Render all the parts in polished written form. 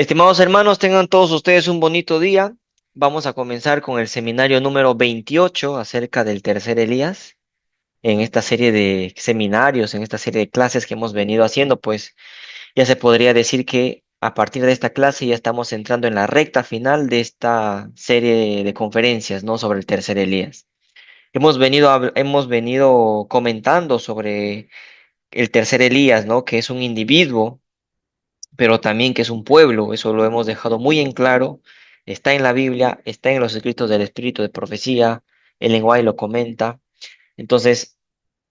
Estimados hermanos, tengan todos ustedes un bonito día. Vamos a comenzar con el seminario número 28 acerca del tercer Elías. En esta serie de seminarios, en esta serie de clases que hemos venido haciendo, pues ya se podría decir que a partir de esta clase ya estamos entrando en la recta final de esta serie de conferencias, ¿no? Sobre el tercer Elías. Hemos venido comentando sobre el tercer Elías, ¿no? Que es un individuo pero también que es un pueblo, eso lo hemos dejado muy en claro, está en la Biblia, está en los escritos del Espíritu de Profecía, el lenguaje lo comenta, entonces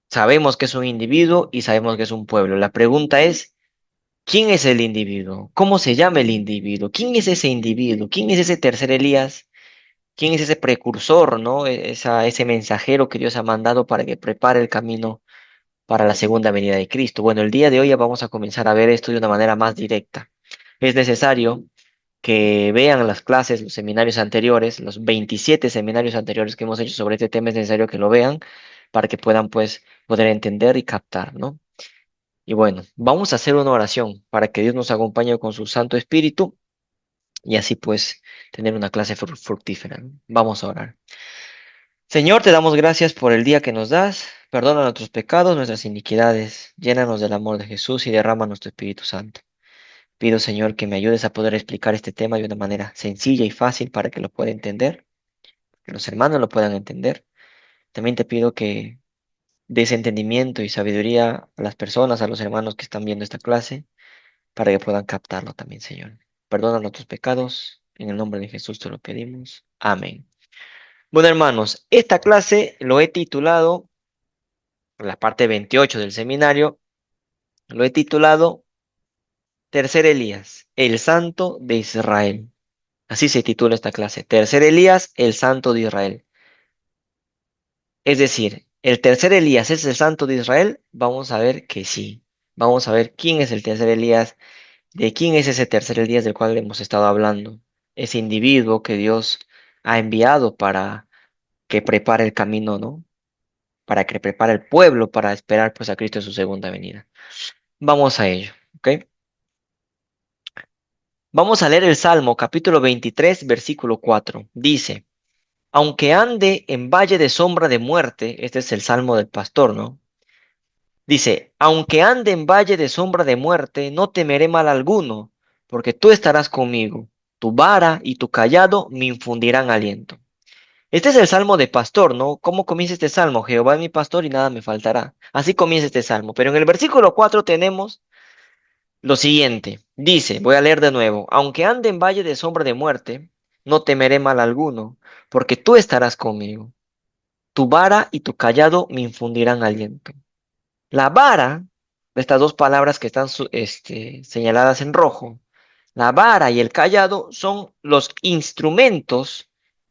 sabemos que es un individuo y sabemos que es un pueblo. La pregunta es, ¿quién es el individuo? ¿Cómo se llama el individuo? ¿Quién es ese individuo? ¿Quién es ese tercer Elías? ¿Quién es ese precursor, ¿no? Ese mensajero que Dios ha mandado para que prepare el camino para la segunda venida de Cristo. Bueno, el día de hoy ya vamos a comenzar a ver esto de una manera más directa. Es necesario que vean las clases, los seminarios anteriores, los 27 seminarios anteriores que hemos hecho sobre este tema, es necesario que lo vean para que puedan pues poder entender y captar, ¿no? Y bueno, vamos a hacer una oración para que Dios nos acompañe con su Santo Espíritu y así pues tener una clase fructífera, ¿no? Vamos a orar. Señor, te damos gracias por el día que nos das. Perdona nuestros pecados, nuestras iniquidades. Llénanos del amor de Jesús y derrama nuestro Espíritu Santo. Pido, Señor, que me ayudes a poder explicar este tema de una manera sencilla y fácil para que lo pueda entender, que los hermanos lo puedan entender. También te pido que des entendimiento y sabiduría a las personas, a los hermanos que están viendo esta clase, para que puedan captarlo también, Señor. Perdona nuestros pecados. En el nombre de Jesús te lo pedimos. Amén. Bueno, hermanos, esta clase lo he titulado, la parte 28 del seminario, lo he titulado Tercer Elías, el Santo de Israel. Así se titula esta clase. Tercer Elías, el Santo de Israel. Es decir, ¿el tercer Elías es el Santo de Israel? Vamos a ver que sí. Vamos a ver quién es el tercer Elías, de quién es ese tercer Elías del cual hemos estado hablando. Ese individuo que Dios ha enviado para que prepare el camino, ¿no? Para que prepare el pueblo para esperar pues a Cristo en su segunda venida. Vamos a ello, ¿ok? Vamos a leer el Salmo capítulo 23, versículo 4. Dice, aunque ande en valle de sombra de muerte, este es el Salmo del pastor, ¿no? Dice, aunque ande en valle de sombra de muerte, no temeré mal alguno, porque tú estarás conmigo. Tu vara y tu callado me infundirán aliento. Este es el salmo de pastor, ¿no? ¿Cómo comienza este salmo? Jehová es mi pastor y nada me faltará. Así comienza este salmo. Pero en el versículo 4 tenemos lo siguiente. Dice, voy a leer de nuevo, aunque ande en valle de sombra de muerte, no temeré mal alguno, porque tú estarás conmigo. Tu vara y tu callado me infundirán aliento. La vara, estas dos palabras que están señaladas en rojo, la vara y el callado son los instrumentos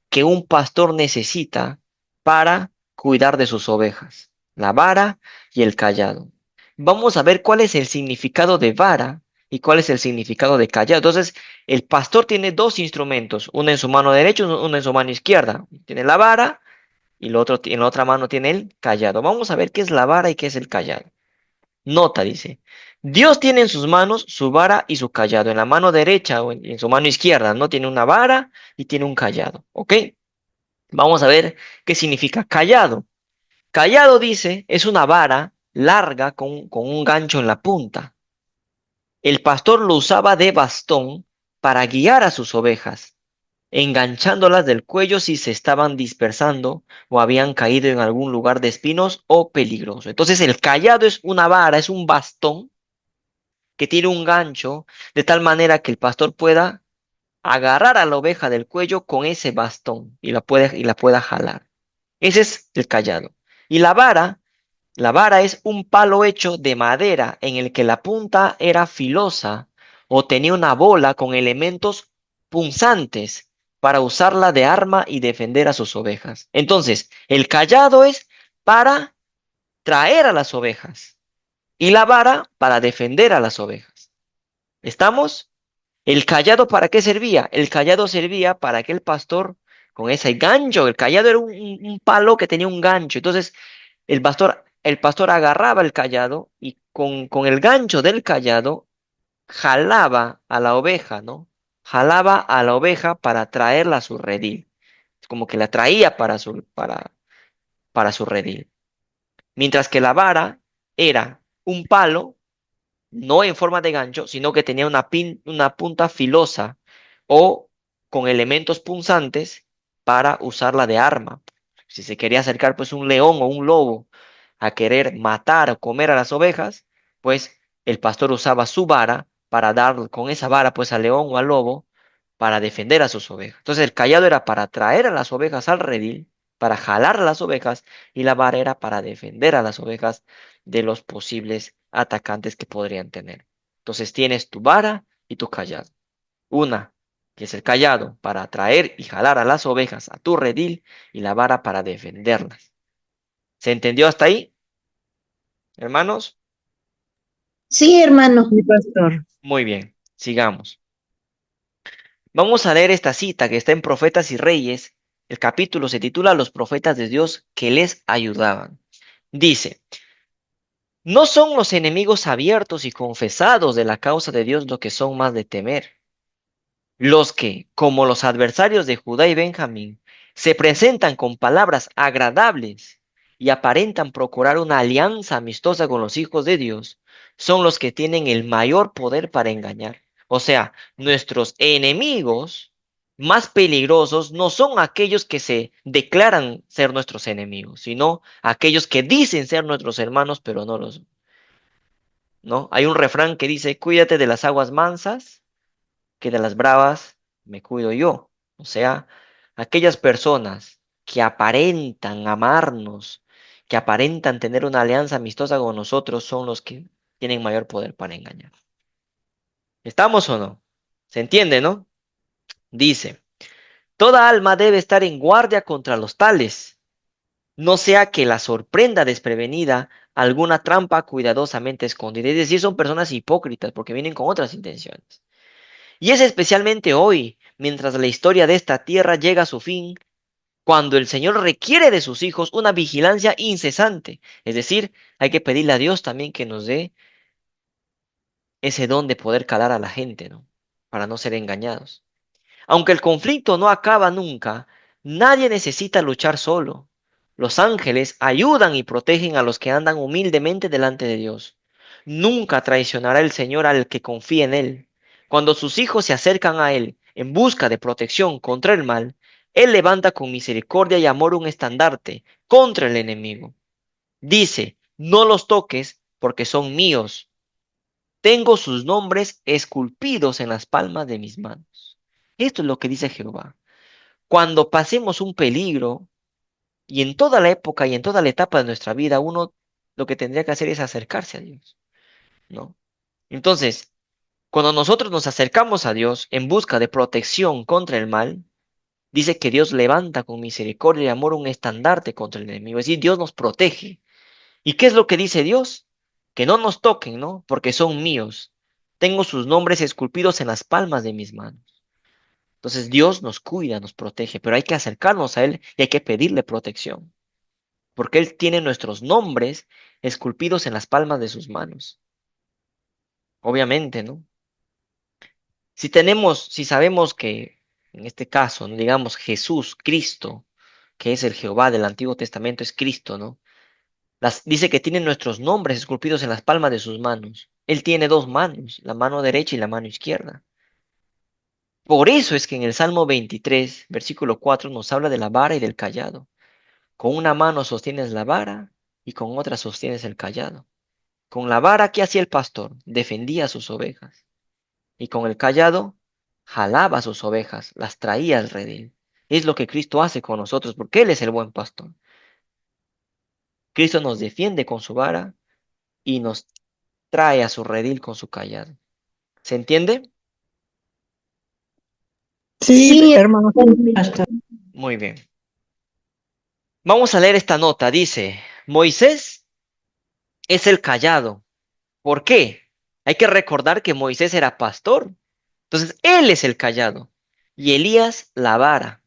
que un pastor necesita para cuidar de sus ovejas. La vara y el callado. Vamos a ver cuál es el significado de vara y cuál es el significado de callado. Entonces, el pastor tiene dos instrumentos, uno en su mano derecha y uno en su mano izquierda. Tiene la vara y en la otra mano tiene el callado. Vamos a ver qué es la vara y qué es el callado. Nota, dice. Dios tiene en sus manos su vara y su callado. En la mano derecha o en su mano izquierda, ¿no? Tiene una vara y tiene un callado. ¿Ok? Vamos a ver qué significa callado. Callado, dice, es una vara larga con un gancho en la punta. El pastor lo usaba de bastón para guiar a sus ovejas, enganchándolas del cuello si se estaban dispersando o habían caído en algún lugar de espinos o peligroso. Entonces el callado es una vara, es un bastón que tiene un gancho de tal manera que el pastor pueda agarrar a la oveja del cuello con ese bastón y la pueda jalar. Ese es el callado. Y la vara es un palo hecho de madera en el que la punta era filosa o tenía una bola con elementos punzantes para usarla de arma y defender a sus ovejas. Entonces, el callado es para traer a las ovejas y la vara para defender a las ovejas. ¿Estamos? ¿El callado para qué servía? El callado servía para que el pastor, con ese gancho, el callado era un palo que tenía un gancho. Entonces, el pastor agarraba el callado y con el gancho del callado jalaba a la oveja, ¿no? jalaba a la oveja para traerla a su redil. Como que la traía para su redil. Mientras que la vara era un palo, no en forma de gancho, sino que tenía una punta filosa o con elementos punzantes para usarla de arma. Si se quería acercar pues un león o un lobo a querer matar o comer a las ovejas, pues el pastor usaba su vara para dar con esa vara pues al león o al lobo para defender a sus ovejas. Entonces el cayado era para traer a las ovejas al redil, para jalar a las ovejas, y la vara era para defender a las ovejas de los posibles atacantes que podrían tener. Entonces tienes tu vara y tu cayado. Una, que es el cayado para atraer y jalar a las ovejas a tu redil, y la vara para defenderlas. ¿Se entendió hasta ahí, hermanos? Sí, hermano. Sí, pastor. Muy bien, sigamos. Vamos a leer esta cita que está en Profetas y Reyes. El capítulo se titula Los profetas de Dios que les ayudaban. Dice, no son los enemigos abiertos y confesados de la causa de Dios lo que son más de temer. Los que, como los adversarios de Judá y Benjamín, se presentan con palabras agradables y aparentan procurar una alianza amistosa con los hijos de Dios, son los que tienen el mayor poder para engañar. O sea, nuestros enemigos más peligrosos no son aquellos que se declaran ser nuestros enemigos, sino aquellos que dicen ser nuestros hermanos, pero no los son, ¿no? Hay un refrán que dice, cuídate de las aguas mansas que de las bravas me cuido yo. O sea, aquellas personas que aparentan amarnos, que aparentan tener una alianza amistosa con nosotros, son los que tienen mayor poder para engañar. ¿Estamos o no? ¿Se entiende, no? Dice, toda alma debe estar en guardia contra los tales, no sea que la sorprenda desprevenida alguna trampa cuidadosamente escondida. Es decir, son personas hipócritas porque vienen con otras intenciones. Y es especialmente hoy, mientras la historia de esta tierra llega a su fin, cuando el Señor requiere de sus hijos una vigilancia incesante. Es decir, hay que pedirle a Dios también que nos dé ese don de poder calar a la gente, ¿no? Para no ser engañados. Aunque el conflicto no acaba nunca, nadie necesita luchar solo. Los ángeles ayudan y protegen a los que andan humildemente delante de Dios. Nunca traicionará el Señor al que confía en Él. Cuando sus hijos se acercan a Él en busca de protección contra el mal, Él levanta con misericordia y amor un estandarte contra el enemigo. Dice, no los toques porque son míos. Tengo sus nombres esculpidos en las palmas de mis manos. Esto es lo que dice Jehová. Cuando pasemos un peligro, y en toda la época y en toda la etapa de nuestra vida, uno lo que tendría que hacer es acercarse a Dios, ¿no? Entonces, cuando nosotros nos acercamos a Dios en busca de protección contra el mal, dice que Dios levanta con misericordia y amor un estandarte contra el enemigo. Es decir, Dios nos protege. ¿Y qué es lo que dice Dios? Que no nos toquen, ¿no? Porque son míos. Tengo sus nombres esculpidos en las palmas de mis manos. Entonces Dios nos cuida, nos protege, pero hay que acercarnos a Él y hay que pedirle protección, porque Él tiene nuestros nombres esculpidos en las palmas de sus manos. Obviamente, ¿no? Si sabemos que, en este caso, ¿no? Digamos Jesús, Cristo, que es el Jehová del Antiguo Testamento, es Cristo, ¿no? Dice que tiene nuestros nombres esculpidos en las palmas de sus manos. Él tiene dos manos, la mano derecha y la mano izquierda. Por eso es que en el Salmo 23, versículo 4, nos habla de la vara y del cayado. Con una mano sostienes la vara y con otra sostienes el cayado. Con la vara que hacía el pastor, defendía a sus ovejas. Y con el cayado, jalaba a sus ovejas, las traía al redil. Es lo que Cristo hace con nosotros, porque Él es el buen pastor. Cristo nos defiende con su vara y nos trae a su redil con su cayado. ¿Se entiende? Sí, Sí, hermano, sí, hermano. pastor. Muy bien. Vamos a leer esta nota. Dice, Moisés es el cayado. ¿Por qué? Hay que recordar que Moisés era pastor. Entonces, él es el cayado y Elías la vara.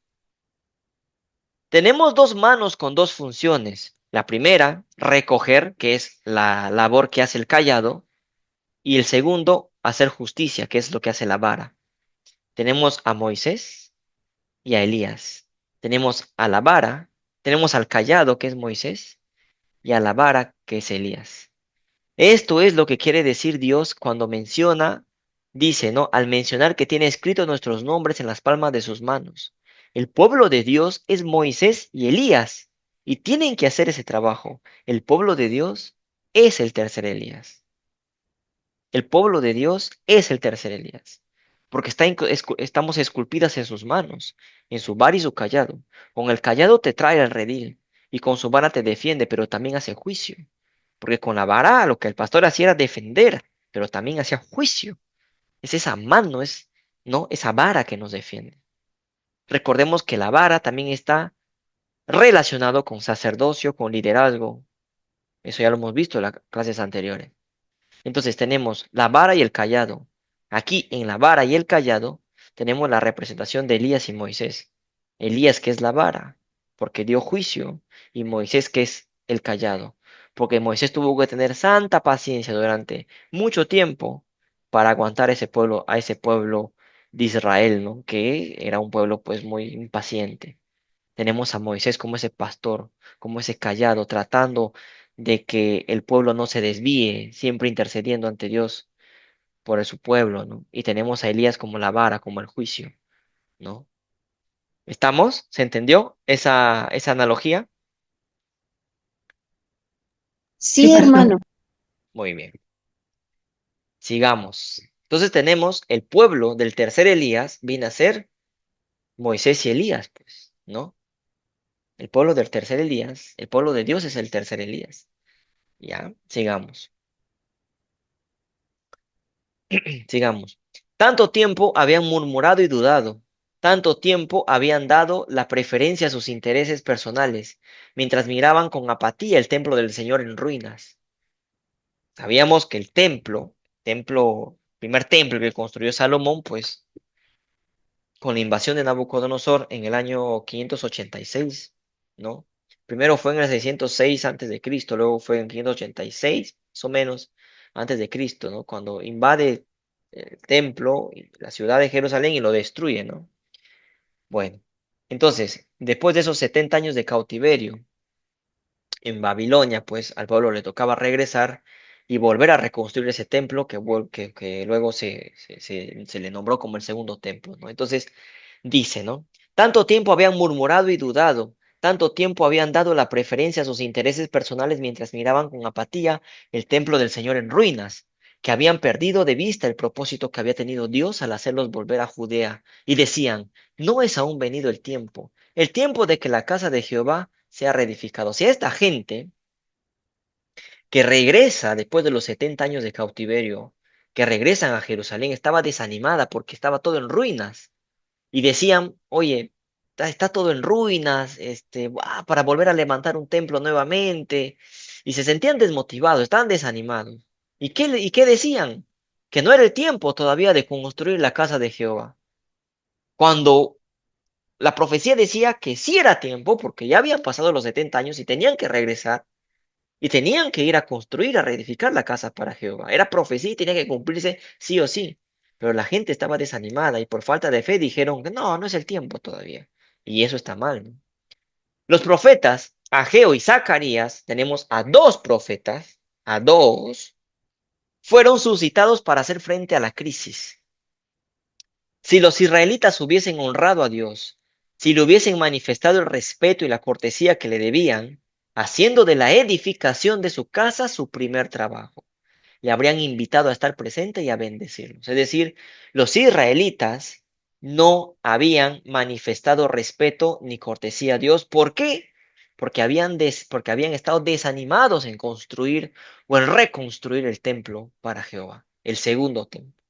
Tenemos dos manos con dos funciones. La primera, recoger, que es la labor que hace el cayado, y el segundo, hacer justicia, que es lo que hace la vara. Tenemos a Moisés y a Elías. Tenemos a la vara, tenemos al callado, que es Moisés, y a la vara, que es Elías. Esto es lo que quiere decir Dios cuando menciona, dice, ¿no? Al mencionar que tiene escritos nuestros nombres en las palmas de sus manos. El pueblo de Dios es Moisés y Elías, y tienen que hacer ese trabajo. El pueblo de Dios es el tercer Elías. El pueblo de Dios es el tercer Elías, porque estamos esculpidas en sus manos, en su vara y su callado. Con el callado te trae al redil, y con su vara te defiende, pero también hace juicio. Porque con la vara lo que el pastor hacía era defender, pero también hacía juicio. Es esa mano, es, ¿no? Esa vara que nos defiende. Recordemos que la vara también está relacionado con sacerdocio, con liderazgo. Eso ya lo hemos visto en las clases anteriores. Entonces tenemos la vara y el callado. Aquí en la vara y el callado tenemos la representación de Elías y Moisés. Elías que es la vara, porque dio juicio, y Moisés que es el callado, porque Moisés tuvo que tener santa paciencia durante mucho tiempo para aguantar a ese pueblo de Israel, ¿no? Que era un pueblo pues muy impaciente. Tenemos a Moisés como ese pastor, como ese callado, tratando de que el pueblo no se desvíe, siempre intercediendo ante Dios por su pueblo, ¿no? Y tenemos a Elías como la vara, como el juicio, ¿no? ¿Estamos? ¿Se entendió esa analogía? Sí, hermano. Muy bien. Sigamos. Entonces tenemos el pueblo del tercer Elías, viene a ser Moisés y Elías, pues, ¿no? El pueblo del tercer Elías, el pueblo de Dios es el tercer Elías. Ya, sigamos. Sigamos. Tanto tiempo habían murmurado y dudado, tanto tiempo habían dado la preferencia a sus intereses personales, mientras miraban con apatía el templo del Señor en ruinas. Sabíamos que el primer templo que construyó Salomón, pues con la invasión de Nabucodonosor en el año 586, ¿no? Primero fue en el 606 antes de Cristo, luego fue en 586, más o menos, antes de Cristo, ¿no? Cuando invade el templo, la ciudad de Jerusalén y lo destruye, ¿no? Bueno, entonces, después de esos 70 años de cautiverio, en Babilonia, pues al pueblo le tocaba regresar y volver a reconstruir ese templo que luego se le nombró como el segundo templo, ¿no? Entonces dice, ¿no? Tanto tiempo habían murmurado y dudado, tanto tiempo habían dado la preferencia a sus intereses personales mientras miraban con apatía el templo del Señor en ruinas, que habían perdido de vista el propósito que había tenido Dios al hacerlos volver a Judea, y decían, no es aún venido el tiempo de que la casa de Jehová sea reedificado. Si esta gente que regresa después de los 70 años de cautiverio, que regresan a Jerusalén, estaba desanimada porque estaba todo en ruinas y decían, oye, está todo en ruinas, para volver a levantar un templo nuevamente, y se sentían desmotivados, estaban desanimados. ¿Y qué decían? Que no era el tiempo todavía de construir la casa de Jehová. Cuando la profecía decía que sí era tiempo, porque ya habían pasado los 70 años y tenían que regresar y tenían que ir a construir, a reedificar la casa para Jehová. Era profecía y tenía que cumplirse sí o sí. Pero la gente estaba desanimada y por falta de fe dijeron que no, no es el tiempo todavía. Y eso está mal, ¿no? Los profetas, Ageo y Zacarías, tenemos a dos profetas, a dos, fueron suscitados para hacer frente a la crisis. Si los israelitas hubiesen honrado a Dios, si le hubiesen manifestado el respeto y la cortesía que le debían, haciendo de la edificación de su casa su primer trabajo, le habrían invitado a estar presente y a bendecirlos. Es decir, los israelitas no habían manifestado respeto ni cortesía a Dios. ¿Por qué? Porque habían estado desanimados en construir o en reconstruir el templo para Jehová, el segundo templo.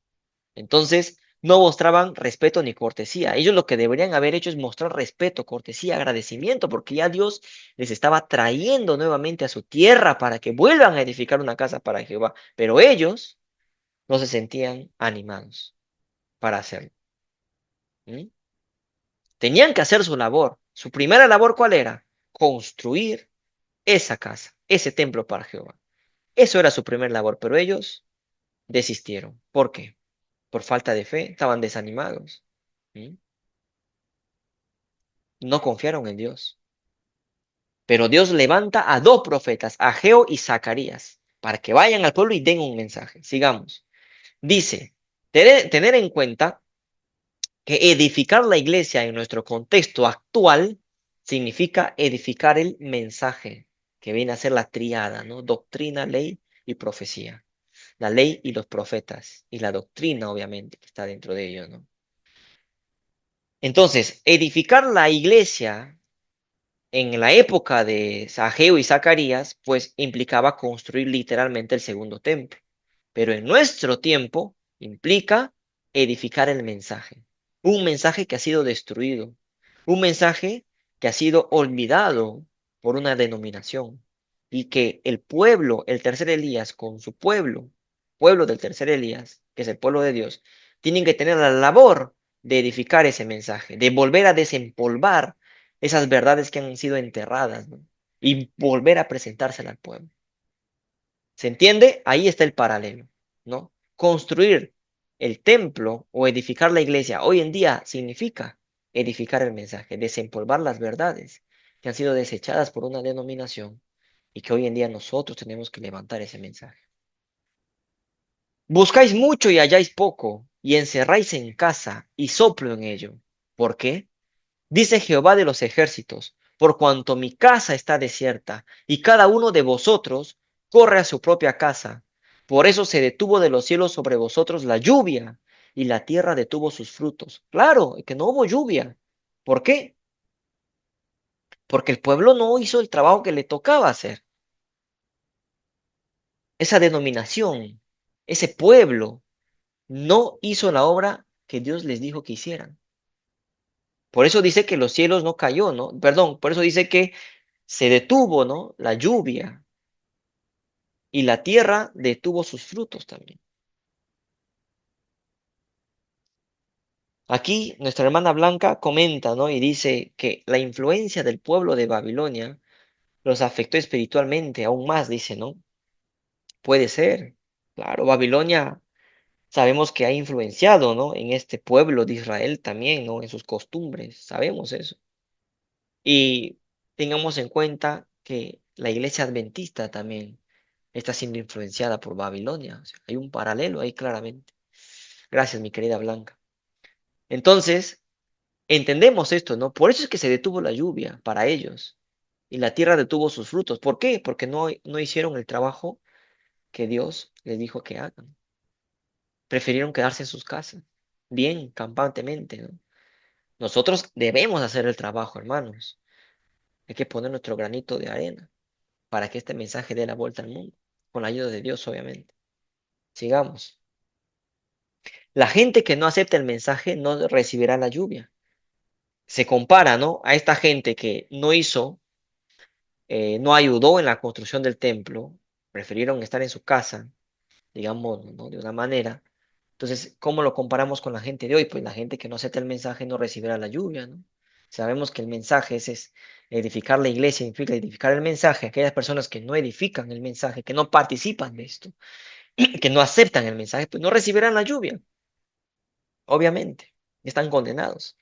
Entonces, no mostraban respeto ni cortesía. Ellos lo que deberían haber hecho es mostrar respeto, cortesía, agradecimiento, porque ya Dios les estaba trayendo nuevamente a su tierra para que vuelvan a edificar una casa para Jehová. Pero ellos no se sentían animados para hacerlo. ¿Mm? Tenían que hacer su labor. Su primera labor, ¿cuál era? Construir esa casa, ese templo para Jehová. Eso era su primera labor, pero ellos desistieron. ¿Por qué? Por falta de fe, estaban desanimados. ¿Mm? No confiaron en Dios. Pero Dios levanta a dos profetas, Ageo y Zacarías, para que vayan al pueblo y den un mensaje. Sigamos. Dice, tener en cuenta que edificar la iglesia en nuestro contexto actual significa edificar el mensaje, que viene a ser la triada, ¿no? Doctrina, ley y profecía. La ley y los profetas, y la doctrina, obviamente, que está dentro de ello, ¿no? Entonces, edificar la iglesia en la época de Ageo y Zacarías, pues implicaba construir literalmente el segundo templo. Pero en nuestro tiempo implica edificar el mensaje. Un mensaje que ha sido destruido. Un mensaje que ha sido olvidado por una denominación. Y que el pueblo, el tercer Elías, con su pueblo, pueblo del tercer Elías, que es el pueblo de Dios, tienen que tener la labor de edificar ese mensaje, de volver a desempolvar esas verdades que han sido enterradas, ¿no? Y volver a presentársela al pueblo. ¿Se entiende? Ahí está el paralelo, ¿no? Construir el templo o edificar la iglesia hoy en día significa edificar el mensaje, desempolvar las verdades que han sido desechadas por una denominación y que hoy en día nosotros tenemos que levantar ese mensaje. Buscáis mucho y halláis poco, y encerráis en casa y soplo en ello. ¿Por qué? Dice Jehová de los ejércitos, por cuanto mi casa está desierta, y cada uno de vosotros corre a su propia casa. Por eso se detuvo de los cielos sobre vosotros la lluvia, y la tierra detuvo sus frutos. Claro, que no hubo lluvia. ¿Por qué? Porque el pueblo no hizo el trabajo que le tocaba hacer. Esa denominación, ese pueblo, no hizo la obra que Dios les dijo que hicieran. Por eso dice que los cielos no cayó, ¿no? Perdón, por eso dice que se detuvo, ¿no? La lluvia y la tierra detuvo sus frutos también. Aquí nuestra hermana Blanca comenta, ¿no? Y dice que la influencia del pueblo de Babilonia los afectó espiritualmente aún más, dice, ¿no? Puede ser. Claro, Babilonia sabemos que ha influenciado, ¿no? En este pueblo de Israel también, ¿no? En sus costumbres, sabemos eso. Y tengamos en cuenta que la iglesia adventista también está siendo influenciada por Babilonia. O sea, hay un paralelo ahí claramente. Gracias, mi querida Blanca. Entonces, entendemos esto, ¿no? Por eso es que se detuvo la lluvia para ellos y la tierra detuvo sus frutos. ¿Por qué? Porque no hicieron el trabajo que Dios les dijo que hagan. Prefirieron quedarse en sus casas, bien, campantemente, ¿no? Nosotros debemos hacer el trabajo, hermanos. Hay que poner nuestro granito de arena para que este mensaje dé la vuelta al mundo, con la ayuda de Dios, obviamente. Sigamos. La gente que no acepta el mensaje no recibirá la lluvia. Se compara, ¿no? A esta gente que no hizo, no ayudó en la construcción del templo, prefirieron estar en su casa, digamos, ¿no? De una manera. Entonces, ¿cómo lo comparamos con la gente de hoy? Pues la gente que no acepta el mensaje no recibirá la lluvia, ¿no? Sabemos que el mensaje es edificar la iglesia, implica edificar el mensaje. Aquellas personas que no edifican el mensaje, que no participan de esto, que no aceptan el mensaje, pues no recibirán la lluvia, obviamente. Están condenados.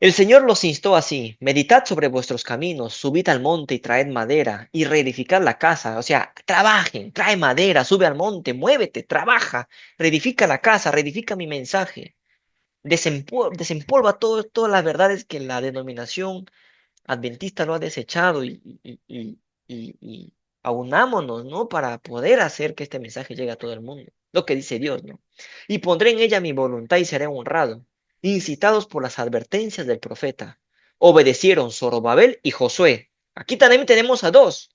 El Señor los instó así: meditad sobre vuestros caminos, subid al monte y traed madera y reedificad la casa. O sea, trabajen, trae madera, sube al monte, muévete, trabaja, reedifica la casa, reedifica mi mensaje. Desempolva todas las verdades que la denominación adventista lo ha desechado y aunámonos, ¿no? Para poder hacer que este mensaje llegue a todo el mundo. Lo que dice Dios, ¿no? Y pondré en ella mi voluntad y seré honrado. Incitados por las advertencias del profeta, obedecieron Zorobabel y Josué. Aquí también tenemos a dos.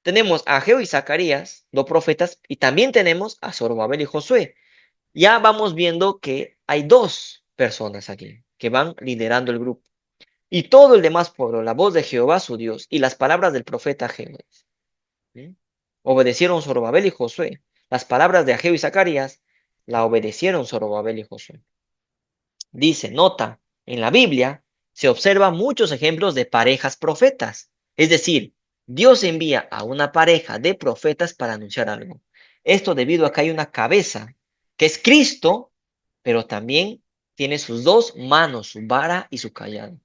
Tenemos a Ageo y Zacarías, dos profetas, y también tenemos a Zorobabel y Josué. Ya vamos viendo que hay dos personas aquí que van liderando el grupo. Y todo el demás pueblo, la voz de Jehová su Dios y las palabras del profeta Ageo. ¿Sí? Obedecieron Zorobabel y Josué. Las palabras de Ageo y Zacarías la obedecieron Zorobabel y Josué. Dice, nota, en la Biblia se observan muchos ejemplos de parejas profetas. Es decir, Dios envía a una pareja de profetas para anunciar algo. Esto debido a que hay una cabeza, que es Cristo, pero también tiene sus dos manos, su vara y su callado.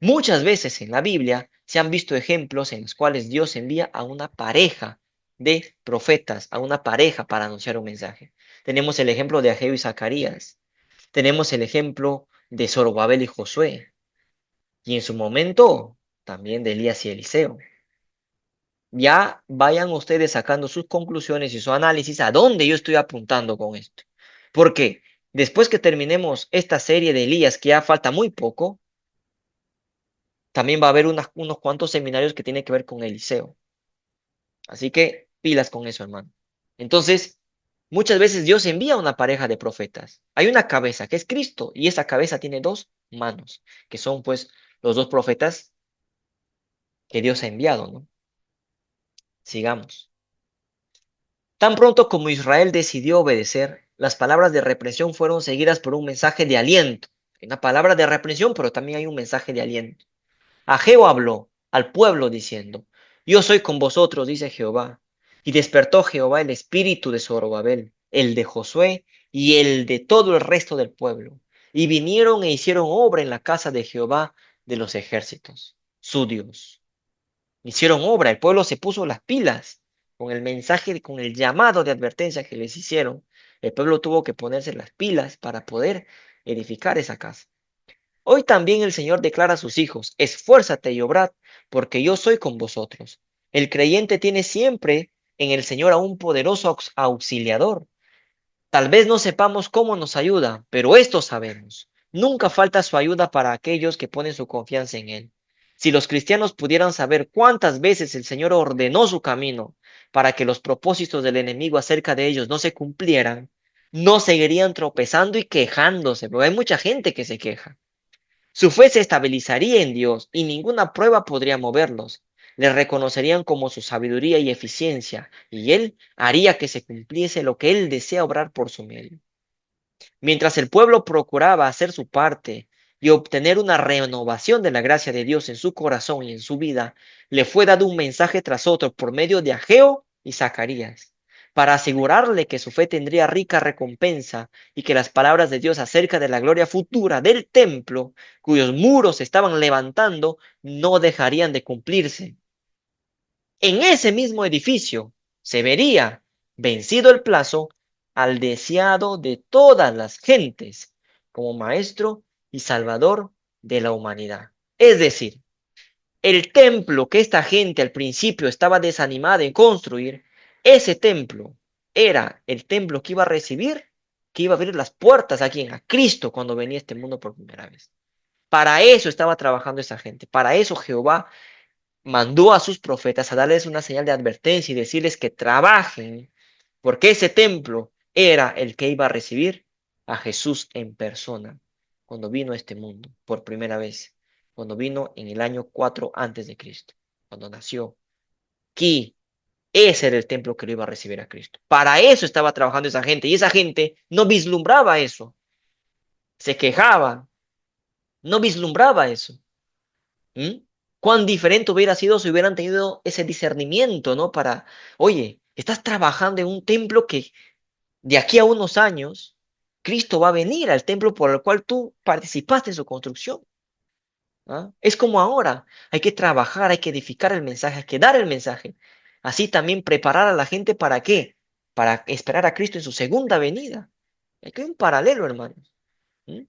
Muchas veces en la Biblia se han visto ejemplos en los cuales Dios envía a una pareja de profetas, a una pareja para anunciar un mensaje. Tenemos el ejemplo de Ageo y Zacarías. Tenemos el ejemplo de Zorobabel y Josué. Y en su momento también de Elías y Eliseo. Ya vayan ustedes sacando sus conclusiones y su análisis a dónde yo estoy apuntando con esto. Porque después que terminemos esta serie de Elías, que ya falta muy poco, también va a haber unos cuantos seminarios que tienen que ver con Eliseo. Así que pilas con eso, hermano. Entonces, muchas veces Dios envía una pareja de profetas. Hay una cabeza que es Cristo y esa cabeza tiene dos manos, que son pues los dos profetas que Dios ha enviado, ¿no? Sigamos. Tan pronto como Israel decidió obedecer, las palabras de reprensión fueron seguidas por un mensaje de aliento. Hay una palabra de reprensión, pero también hay un mensaje de aliento. Ageo habló al pueblo diciendo: Yo soy con vosotros, dice Jehová. Y despertó Jehová el espíritu de Zorobabel, el de Josué y el de todo el resto del pueblo. Y vinieron e hicieron obra en la casa de Jehová de los ejércitos, su Dios. Hicieron obra, el pueblo se puso las pilas con el mensaje, con el llamado de advertencia que les hicieron. El pueblo tuvo que ponerse las pilas para poder edificar esa casa. Hoy también el Señor declara a sus hijos: esfuérzate y obrad, porque yo soy con vosotros. El creyente tiene siempre en el Señor a un poderoso auxiliador. Tal vez no sepamos cómo nos ayuda, pero esto sabemos: nunca falta su ayuda para aquellos que ponen su confianza en Él. Si los cristianos pudieran saber cuántas veces el Señor ordenó su camino para que los propósitos del enemigo acerca de ellos no se cumplieran, no seguirían tropezando y quejándose, porque hay mucha gente que se queja. Su fe se estabilizaría en Dios y ninguna prueba podría moverlos. Le reconocerían como su sabiduría y eficiencia, y Él haría que se cumpliese lo que Él desea obrar por su medio. Mientras el pueblo procuraba hacer su parte y obtener una renovación de la gracia de Dios en su corazón y en su vida, le fue dado un mensaje tras otro por medio de Ageo y Zacarías, para asegurarle que su fe tendría rica recompensa y que las palabras de Dios acerca de la gloria futura del templo, cuyos muros se estaban levantando, no dejarían de cumplirse. En ese mismo edificio se vería, vencido el plazo, al deseado de todas las gentes como Maestro y Salvador de la humanidad. Es decir, el templo que esta gente al principio estaba desanimada en construir, ese templo era el templo que iba a recibir, que iba a abrir las puertas a quien, a Cristo, cuando venía a este mundo por primera vez. Para eso estaba trabajando esa gente, para eso Jehová mandó a sus profetas a darles una señal de advertencia y decirles que trabajen, porque ese templo era el que iba a recibir a Jesús en persona cuando vino a este mundo por primera vez, cuando vino en el año 4 antes de Cristo, cuando nació. Aquí, ese era el templo que lo iba a recibir a Cristo. Para eso estaba trabajando esa gente y esa gente no vislumbraba eso, se quejaba, no vislumbraba eso. ¿Mm? Cuán diferente hubiera sido si hubieran tenido ese discernimiento, ¿no? Para, oye, estás trabajando en un templo que de aquí a unos años, Cristo va a venir al templo por el cual tú participaste en su construcción. ¿Ah? Es como ahora, hay que trabajar, hay que edificar el mensaje, hay que dar el mensaje. Así también preparar a la gente para qué, para esperar a Cristo en su segunda venida. Aquí hay un paralelo, hermanos. ¿Mm?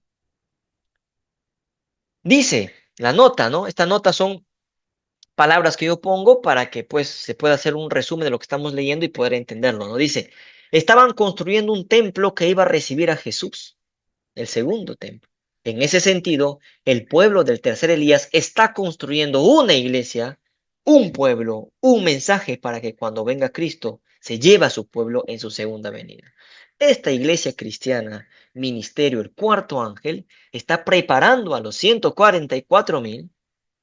Dice la nota, ¿no? Estas notas son palabras que yo pongo para que pues se pueda hacer un resumen de lo que estamos leyendo y poder entenderlo, ¿no? Dice: estaban construyendo un templo que iba a recibir a Jesús, el segundo templo. En ese sentido, el pueblo del tercer Elías está construyendo una iglesia, un pueblo, un mensaje para que cuando venga Cristo se lleve a su pueblo en su segunda venida. Esta iglesia cristiana, ministerio, el cuarto ángel, está preparando a los 144,000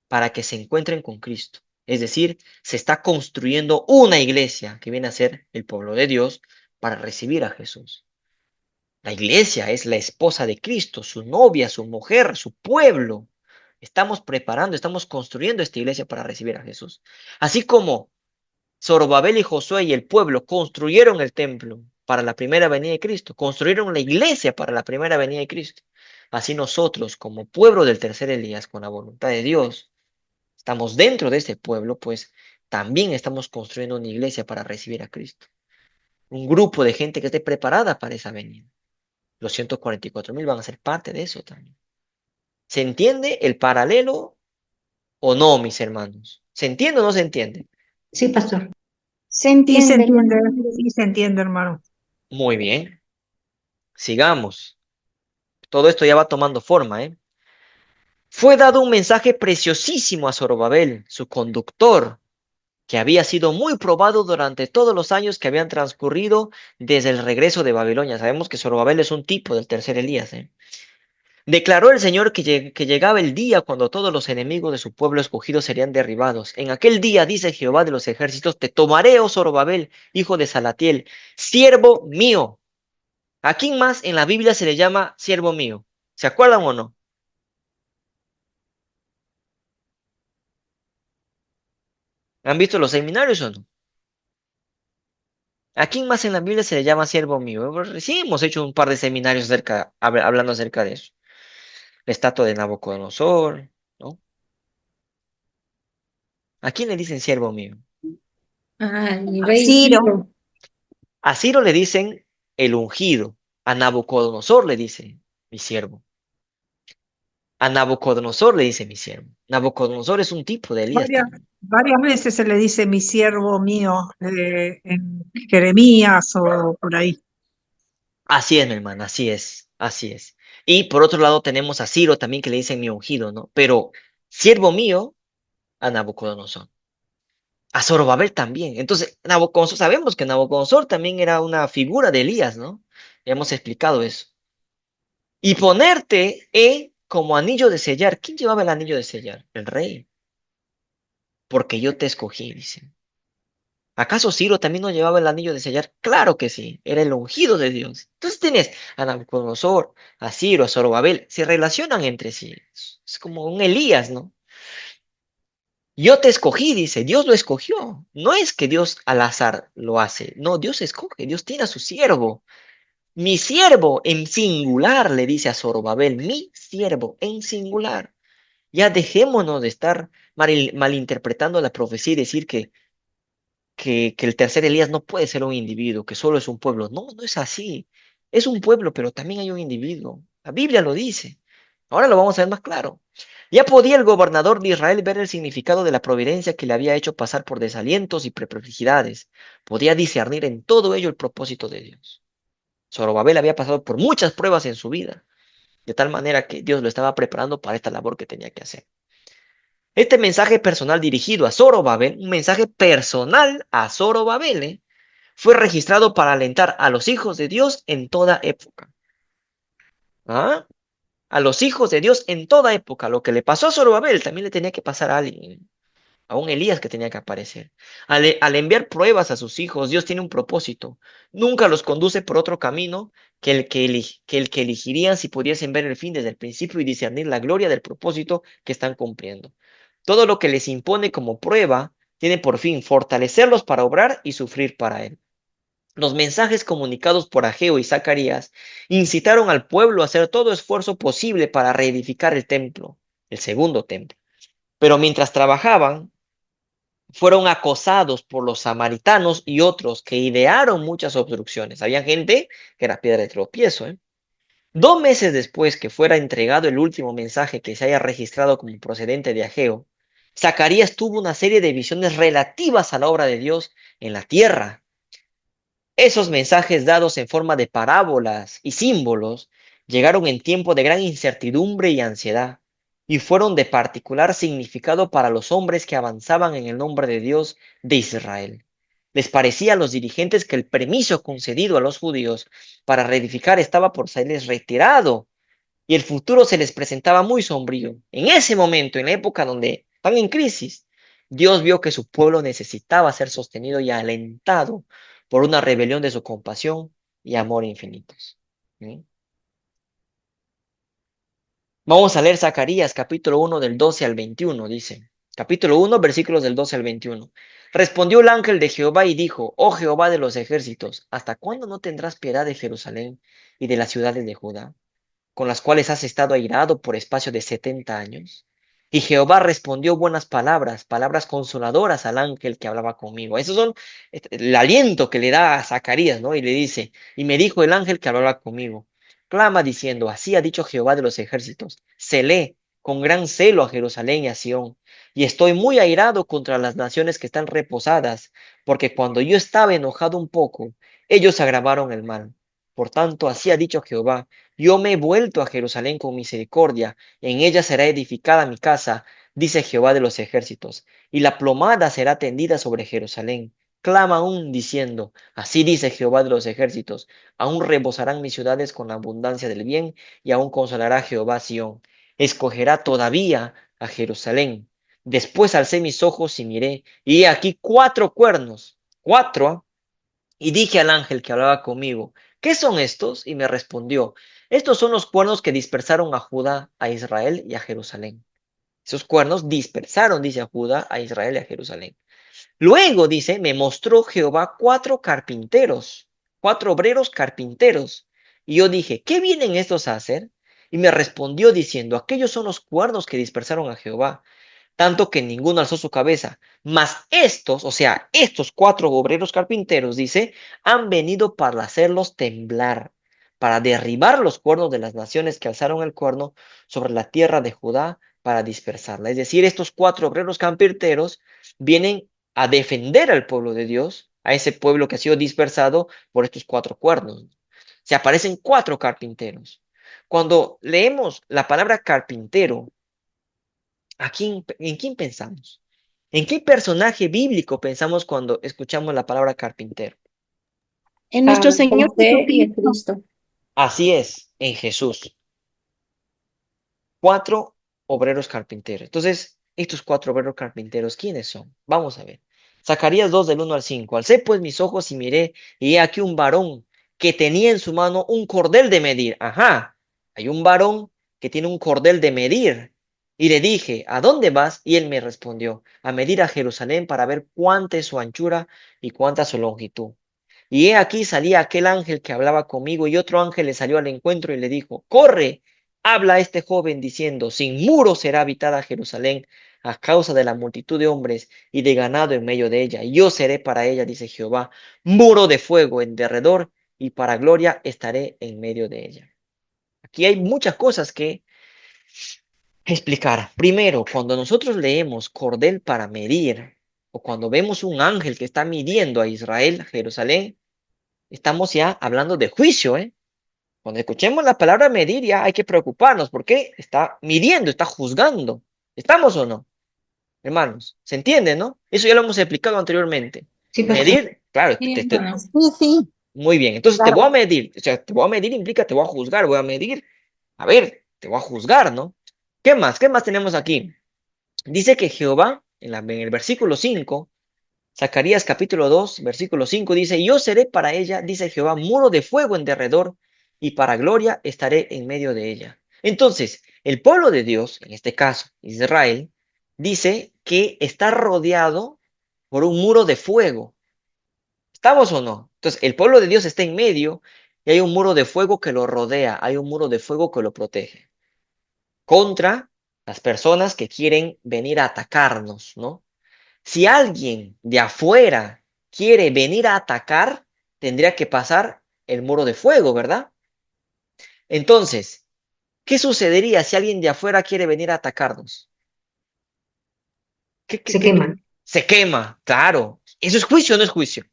para que se encuentren con Cristo. Es decir, se está construyendo una iglesia que viene a ser el pueblo de Dios para recibir a Jesús. La iglesia es la esposa de Cristo, su novia, su mujer, su pueblo. Estamos preparando, estamos construyendo esta iglesia para recibir a Jesús. Así como Zorobabel y Josué y el pueblo construyeron el templo para la primera venida de Cristo, construyeron la iglesia para la primera venida de Cristo. así nosotros, como pueblo del tercer Elías, con la voluntad de Dios, estamos dentro de este pueblo, pues también estamos construyendo una iglesia para recibir a Cristo. Un grupo de gente que esté preparada para esa venida. Los 144.000 van a ser parte de eso también. ¿Se entiende el paralelo o no, mis hermanos? ¿Se entiende o no se entiende? Sí, pastor. Se entiende. Sí se entiende, hermano. Muy bien, sigamos. Todo esto ya va tomando forma, ¿eh? Fue dado un mensaje preciosísimo a Zorobabel, su conductor, que había sido muy probado durante todos los años que habían transcurrido desde el regreso de Babilonia. Sabemos que Zorobabel es un tipo del tercer Elías, ¿eh? Declaró el Señor que llegaba el día cuando todos los enemigos de su pueblo escogido serían derribados. En aquel día, dice Jehová de los ejércitos, te tomaré, oh Zorobabel, hijo de Salatiel, siervo mío. ¿A quién más en la Biblia se le llama siervo mío? ¿Se acuerdan o no? ¿Han visto los seminarios o no? ¿A quién más en la Biblia se le llama siervo mío? Sí, hemos hecho un par de seminarios hablando acerca de eso. La estatua de Nabucodonosor, ¿no? ¿A quién le dicen siervo mío? Ay, A rey Ciro. Ciro. A Ciro le dicen el ungido. A Nabucodonosor le dicen mi siervo. A Nabucodonosor le dice mi siervo. Nabucodonosor es un tipo de Elías Varias, también. varias veces se le dice mi siervo mío en Jeremías o por ahí. Así es, mi hermana, así es, así es. Y por otro lado tenemos a Ciro también que le dicen mi ungido, ¿no? Pero siervo mío a Nabucodonosor. A Zorobabel también. Entonces, Nabucodonosor, sabemos que Nabucodonosor también era una figura de Elías, ¿no? Ya hemos explicado eso. Y ponerte como anillo de sellar. ¿Quién llevaba el anillo de sellar? El rey. Porque yo te escogí, dice. ¿Acaso Ciro también no llevaba el anillo de sellar? Claro que sí, era el ungido de Dios. Entonces tienes a Nabucodonosor, a Ciro, a Zorobabel, se relacionan entre sí. Es como un Elías, ¿no? Yo te escogí, dice, Dios lo escogió. No es que Dios al azar lo hace, no, Dios escoge, Dios tiene a su siervo. Mi siervo en singular, le dice a Zorobabel, mi siervo en singular. Ya dejémonos de estar malinterpretando la profecía y decir que el tercer Elías no puede ser un individuo, que solo es un pueblo. No, no es así. Es un pueblo, pero también hay un individuo. La Biblia lo dice. Ahora lo vamos a ver más claro. Ya podía el gobernador de Israel ver el significado de la providencia que le había hecho pasar por desalientos y perplejidades. Podía discernir en todo ello el propósito de Dios. Zorobabel había pasado por muchas pruebas en su vida, de tal manera que Dios lo estaba preparando para esta labor que tenía que hacer. Este mensaje personal dirigido a Zorobabel, un mensaje personal a Zorobabel, fue registrado para alentar a los hijos de Dios en toda época. ¿Ah? A los hijos de Dios en toda época. Lo que le pasó a Zorobabel también le tenía que pasar a alguien, a un Elías que tenía que aparecer. Al enviar pruebas a sus hijos, Dios tiene un propósito. Nunca los conduce por otro camino que el que elegirían si pudiesen ver el fin desde el principio y discernir la gloria del propósito que están cumpliendo. Todo lo que les impone como prueba tiene por fin fortalecerlos para obrar y sufrir para Él. Los mensajes comunicados por Ageo y Zacarías incitaron al pueblo a hacer todo esfuerzo posible para reedificar el templo, el segundo templo. Pero mientras trabajaban, fueron acosados por los samaritanos y otros que idearon muchas obstrucciones. Había gente que era piedra de tropiezo, ¿eh? 2 meses después que fuera entregado el último mensaje que se haya registrado como procedente de Ageo, Zacarías tuvo una serie de visiones relativas a la obra de Dios en la tierra. Esos mensajes dados en forma de parábolas y símbolos llegaron en tiempo de gran incertidumbre y ansiedad y fueron de particular significado para los hombres que avanzaban en el nombre de Dios de Israel. Les parecía a los dirigentes que el permiso concedido a los judíos para reedificar estaba por serles retirado y el futuro se les presentaba muy sombrío. En ese momento, en la época donde están en crisis, Dios vio que su pueblo necesitaba ser sostenido y alentado por una rebelión de su compasión y amor infinitos. ¿Mm? Vamos a leer Zacarías capítulo 1 del 12 al 21, dice. Capítulo 1, versículos del 12 al 21. Respondió el ángel de Jehová y dijo, oh Jehová de los ejércitos, ¿hasta cuándo no tendrás piedad de Jerusalén y de las ciudades de Judá? con las cuales has estado airado por espacio de 70 años? Y Jehová respondió buenas palabras, palabras consoladoras al ángel que hablaba conmigo. Esos son el aliento que le da a Zacarías, ¿no? Y le dice, y me dijo el ángel que hablaba conmigo, clama diciendo, así ha dicho Jehová de los ejércitos, celé con gran celo a Jerusalén y a Sión, y estoy muy airado contra las naciones que están reposadas, porque cuando yo estaba enojado un poco, ellos agravaron el mal. Por tanto, así ha dicho Jehová, yo me he vuelto a Jerusalén con misericordia, en ella será edificada mi casa, dice Jehová de los ejércitos, y la plomada será tendida sobre Jerusalén. Clama aún diciendo, así dice Jehová de los ejércitos, aún rebosarán mis ciudades con la abundancia del bien, y aún consolará Jehová a Sión. Escogerá todavía a Jerusalén. Después alcé mis ojos y miré, y he aquí 4 cuernos, cuatro, y dije al ángel que hablaba conmigo, ¿qué son estos? Y me respondió, estos son los cuernos que dispersaron a Judá, a Israel y a Jerusalén. Esos cuernos dispersaron, dice, a Judá, a Israel y a Jerusalén. Luego, dice, me mostró Jehová 4 carpinteros, 4 obreros carpinteros. Y yo dije, ¿qué vienen estos a hacer? Y me respondió diciendo, aquellos son los cuernos que dispersaron a Jehová, tanto que ninguno alzó su cabeza. Mas estos, o sea, estos 4 obreros carpinteros, dice, han venido para hacerlos temblar, para derribar los cuernos de las naciones que alzaron el cuerno sobre la tierra de Judá para dispersarla. Es decir, estos 4 obreros carpinteros vienen a defender al pueblo de Dios, a ese pueblo que ha sido dispersado por estos 4 cuernos. Se aparecen 4 carpinteros. Cuando leemos la palabra carpintero, ¿en quién pensamos? ¿En qué personaje bíblico pensamos cuando escuchamos la palabra carpintero? En nuestro Señor José y en Jesucristo. Cristo. Así es, en Jesús. 4 obreros carpinteros. Entonces, estos 4 obreros carpinteros, ¿quiénes son? Vamos a ver. Zacarías 2 del 1 al 5. Alcé pues mis ojos y miré, y he aquí un varón que tenía en su mano un cordel de medir. Ajá, hay un varón que tiene un cordel de medir. Y le dije, ¿a dónde vas? Y él me respondió, a medir a Jerusalén para ver cuánta es su anchura y cuánta su longitud. Y he aquí salía aquel ángel que hablaba conmigo, y otro ángel le salió al encuentro y le dijo, corre, habla a este joven diciendo, sin muro será habitada Jerusalén a causa de la multitud de hombres y de ganado en medio de ella. Y yo seré para ella, dice Jehová, muro de fuego en derredor, y para gloria estaré en medio de ella. Aquí hay muchas cosas que explicar. Primero, cuando nosotros leemos cordel para medir, o cuando vemos un ángel que está midiendo a Israel, Jerusalén, estamos ya hablando de juicio, ¿eh? Cuando escuchemos la palabra medir, ya hay que preocuparnos porque está midiendo, está juzgando. ¿Estamos o no, hermanos? ¿Se entiende, no? Eso ya lo hemos explicado anteriormente. Sí, pastor. Medir, claro, Sí, hermano. Sí, sí, muy bien. Entonces te claro. voy a medir. O sea, te voy a medir implica te voy a juzgar, voy a medir. A ver, te voy a juzgar, ¿no? ¿Qué más? ¿Qué más tenemos aquí? Dice que Jehová, en el versículo 5, Zacarías capítulo 2, versículo 5 dice, yo seré para ella, dice Jehová, muro de fuego en derredor, y para gloria estaré en medio de ella. Entonces, el pueblo de Dios, en este caso Israel, dice que está rodeado por un muro de fuego. ¿Estamos o no? Entonces, el pueblo de Dios está en medio y hay un muro de fuego que lo rodea, hay un muro de fuego que lo protege contra las personas que quieren venir a atacarnos, ¿no? Si alguien de afuera quiere venir a atacar, tendría que pasar el muro de fuego, ¿verdad? Entonces, ¿qué sucedería si alguien de afuera quiere venir a atacarnos? ¿Qué, qué, Se qué, qué? queman. Se quema, claro. ¿Eso es juicio o no es juicio?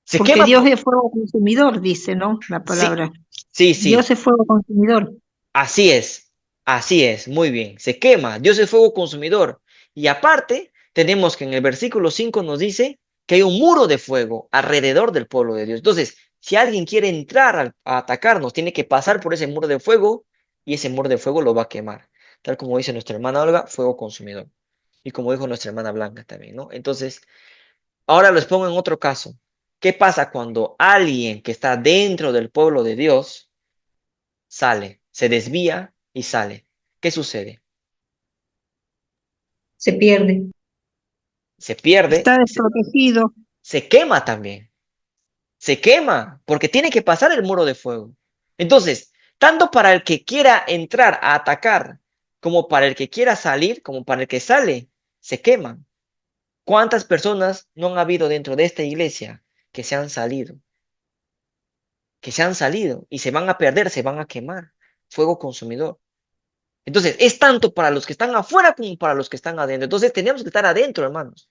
Se Porque quema, Dios es fuego consumidor, dice, ¿no? La sí, palabra. sí, Dios sí. es fuego consumidor. Así es, muy bien. Se quema, Dios es fuego consumidor. Y aparte, tenemos que en el versículo 5 nos dice que hay un muro de fuego alrededor del pueblo de Dios. Entonces, si alguien quiere entrar a atacarnos, tiene que pasar por ese muro de fuego y ese muro de fuego lo va a quemar. Tal como dice nuestra hermana Olga, fuego consumidor. Y como dijo nuestra hermana Blanca también, ¿no? Entonces, ahora les pongo en otro caso. ¿Qué pasa cuando alguien que está dentro del pueblo de Dios sale, se desvía y sale? ¿Qué sucede? Se pierde. Se pierde, Está desprotegido. se quema también. Se quema porque tiene que pasar el muro de fuego. Entonces, tanto para el que quiera entrar a atacar, como para el que quiera salir, como para el que sale, se queman. ¿Cuántas personas no han habido dentro de esta iglesia que se han salido? Que se han salido y se van a perder, se van a quemar. Fuego consumidor. Entonces, es tanto para los que están afuera como para los que están adentro. Entonces, tenemos que estar adentro, hermanos.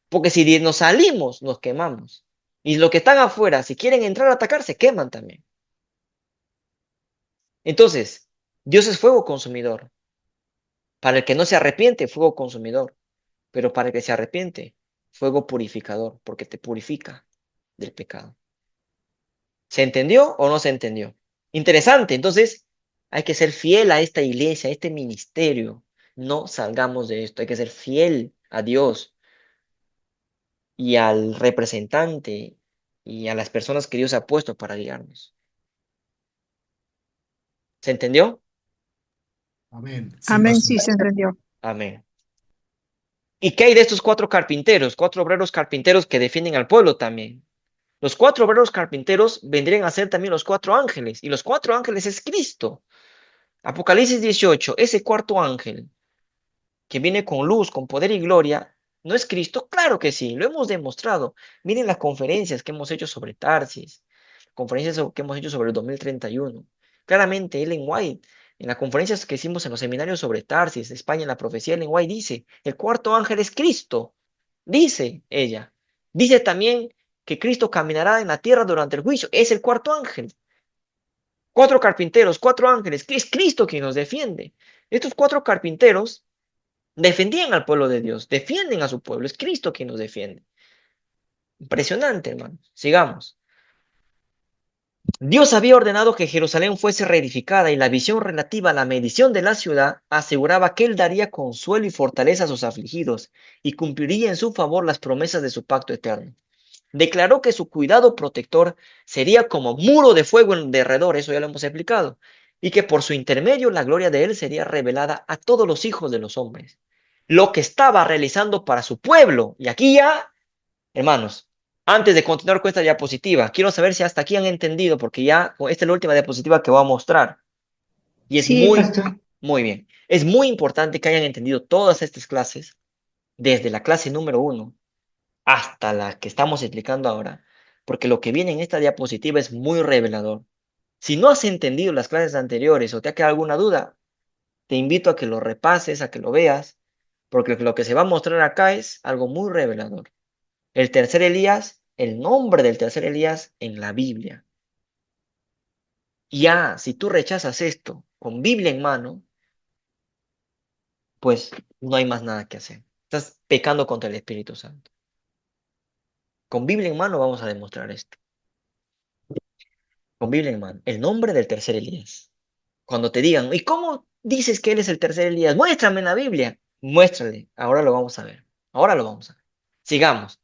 Porque si nos salimos, nos quemamos. Y los que están afuera, si quieren entrar a atacar, se queman también. Entonces, Dios es fuego consumidor. Para el que no se arrepiente, fuego consumidor. Pero para el que se arrepiente, fuego purificador, porque te purifica del pecado. ¿Se entendió o no se entendió? Interesante. Entonces, hay que ser fiel a esta iglesia, a este ministerio. No salgamos de esto. Hay que ser fiel a Dios y al representante y a las personas que Dios ha puesto para guiarnos. ¿Se entendió? Amén. Sí, Amén, pastor. sí, se entendió. Amén. ¿Y qué hay de estos 4 carpinteros, 4 obreros carpinteros que defienden al pueblo también? Los 4 obreros carpinteros vendrían a ser también los 4 ángeles, y los 4 ángeles es Cristo. Apocalipsis 18, ese cuarto ángel que viene con luz, con poder y gloria, ¿no es Cristo? Claro que sí, lo hemos demostrado. Miren las conferencias que hemos hecho sobre Tarsis, conferencias que hemos hecho sobre el 2031. Claramente, Ellen White, en las conferencias que hicimos en los seminarios sobre Tarsis, España, en la profecía, Ellen White dice, el cuarto ángel es Cristo, dice ella. Dice también que Cristo caminará en la tierra durante el juicio, es el cuarto ángel. 4 carpinteros, 4 ángeles, que es Cristo quien nos defiende. Estos 4 carpinteros defendían al pueblo de Dios, defienden a su pueblo, es Cristo quien nos defiende. Impresionante, hermano. Sigamos. Dios había ordenado que Jerusalén fuese reedificada y la visión relativa a la medición de la ciudad aseguraba que Él daría consuelo y fortaleza a sus afligidos y cumpliría en su favor las promesas de su pacto eterno. Declaró que su cuidado protector sería como muro de fuego en derredor, eso ya lo hemos explicado, y que por su intermedio la gloria de Él sería revelada a todos los hijos de los hombres. Lo que estaba realizando para su pueblo, y aquí ya, hermanos, antes de continuar con esta diapositiva, quiero saber si hasta aquí han entendido, porque ya esta es la última diapositiva que voy a mostrar. Y es Sí, pastor. muy bien. Es muy importante que hayan entendido todas estas clases, desde la clase número 1 hasta la que estamos explicando ahora, porque lo que viene en esta diapositiva es muy revelador. Si no has entendido las clases anteriores o te ha quedado alguna duda, te invito a que lo repases, a que lo veas, porque lo que se va a mostrar acá es algo muy revelador. El tercer Elías, el nombre del tercer Elías en la Biblia. Ya, si tú rechazas esto con Biblia en mano, pues no hay más nada que hacer. Estás pecando contra el Espíritu Santo. Con Biblia en mano vamos a demostrar esto. Con Biblia en mano. El nombre del tercer Elías. Cuando te digan, ¿y cómo dices que él es el tercer Elías? Muéstrame en la Biblia. Muéstrale. Ahora lo vamos a ver. Ahora lo vamos a ver. Sigamos.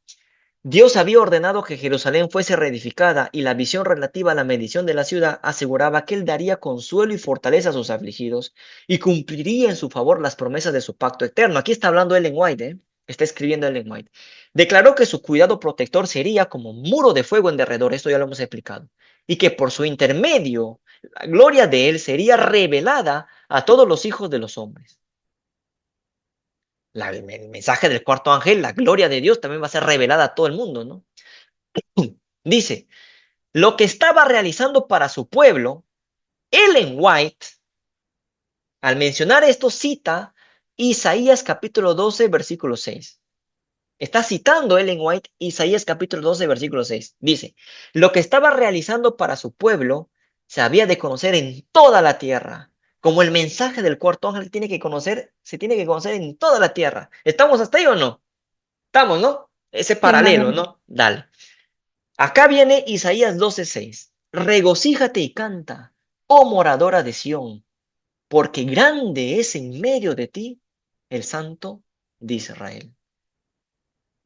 Dios había ordenado que Jerusalén fuese reedificada y la visión relativa a la medición de la ciudad aseguraba que él daría consuelo y fortaleza a sus afligidos y cumpliría en su favor las promesas de su pacto eterno. Aquí está hablando Ellen White, ¿eh? Está escribiendo Ellen White. Declaró que su cuidado protector sería como muro de fuego en derredor, esto ya lo hemos explicado, y que por su intermedio la gloria de él sería revelada a todos los hijos de los hombres. El mensaje del cuarto ángel, la gloria de Dios también va a ser revelada a todo el mundo, ¿no? Dice, lo que estaba realizando para su pueblo, Ellen White, al mencionar esto, cita Isaías capítulo 12, versículo 6. Está citando Ellen White Isaías capítulo 12, versículo 6. Dice, lo que estaba realizando para su pueblo se había de conocer en toda la tierra. Como el mensaje del cuarto ángel se tiene que conocer en toda la tierra. ¿Estamos hasta ahí o no? Estamos, ¿no? Ese Sí, paralelo, hermano. ¿no? Dale. Acá viene Isaías 12:6. Regocíjate y canta, oh moradora de Sión, porque grande es en medio de ti el Santo de Israel.